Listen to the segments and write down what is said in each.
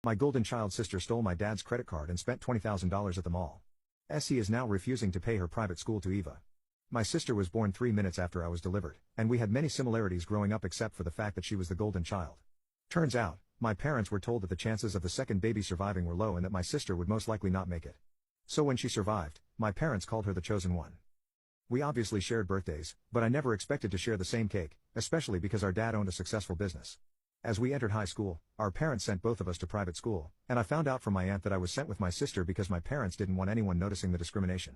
My golden child sister stole my dad's credit card and spent $20,000 at the mall. Essie is now refusing to pay her private school to Eva. My sister was born 3 minutes after I was delivered, and we had many similarities growing up except for the fact that she was the golden child. Turns out, my parents were told that the chances of the second baby surviving were low and that my sister would most likely not make it. So when she survived, my parents called her the chosen one. We obviously shared birthdays, but I never expected to share the same cake, especially because our dad owned a successful business. As we entered high school, our parents sent both of us to private school, and I found out from my aunt that I was sent with my sister because my parents didn't want anyone noticing the discrimination.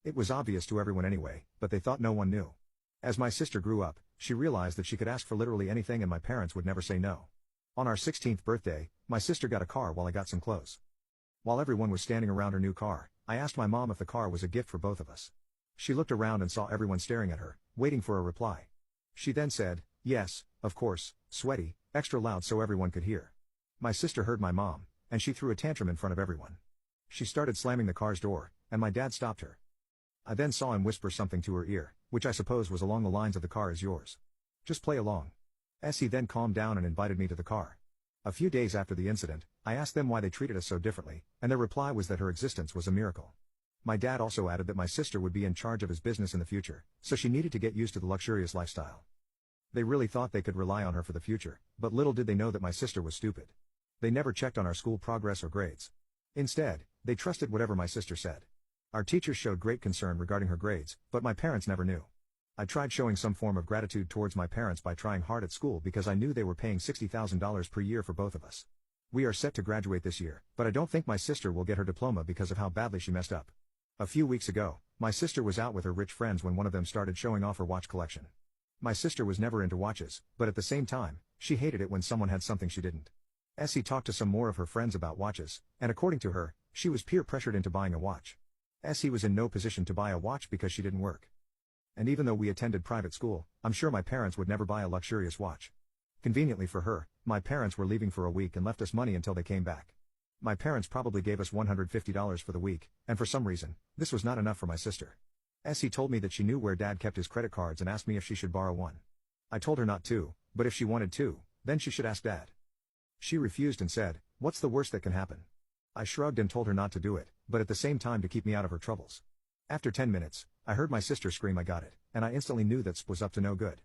It was obvious to everyone anyway, but they thought no one knew. As my sister grew up, she realized that she could ask for literally anything and my parents would never say no. On our 16th birthday, my sister got a car while I got some clothes. While everyone was standing around her new car, I asked my mom if the car was a gift for both of us. She looked around and saw everyone staring at her, waiting for a reply. She then said, "Yes, of course," sweaty, extra loud so everyone could hear. My sister heard my mom, and she threw a tantrum in front of everyone. She started slamming the car's door, and my dad stopped her. I then saw him whisper something to her ear, which I suppose was along the lines of "the car is yours. Just play along." Essie then calmed down and invited me to the car. A few days after the incident, I asked them why they treated us so differently, and their reply was that her existence was a miracle. My dad also added that my sister would be in charge of his business in the future, so she needed to get used to the luxurious lifestyle. They really thought they could rely on her for the future, but little did they know that my sister was stupid. They never checked on our school progress or grades. Instead, they trusted whatever my sister said. Our teachers showed great concern regarding her grades, but my parents never knew. I tried showing some form of gratitude towards my parents by trying hard at school because I knew they were paying $60,000 per year for both of us. We are set to graduate this year, but I don't think my sister will get her diploma because of how badly she messed up. A few weeks ago, my sister was out with her rich friends when one of them started showing off her watch collection. My sister was never into watches, but at the same time, she hated it when someone had something she didn't. Essie talked to some more of her friends about watches, and according to her, she was peer pressured into buying a watch. Essie was in no position to buy a watch because she didn't work. And even though we attended private school, I'm sure my parents would never buy a luxurious watch. Conveniently for her, my parents were leaving for a week and left us money until they came back. My parents probably gave us $150 for the week, and for some reason, this was not enough for my sister. Essie told me that she knew where dad kept his credit cards and asked me if she should borrow one. I told her not to, but if she wanted to, then she should ask dad. She refused and said, "What's the worst that can happen?" I shrugged and told her not to do it, but at the same time to keep me out of her troubles. After 10 minutes, I heard my sister scream, "I got it," and I instantly knew that Sp was up to no good.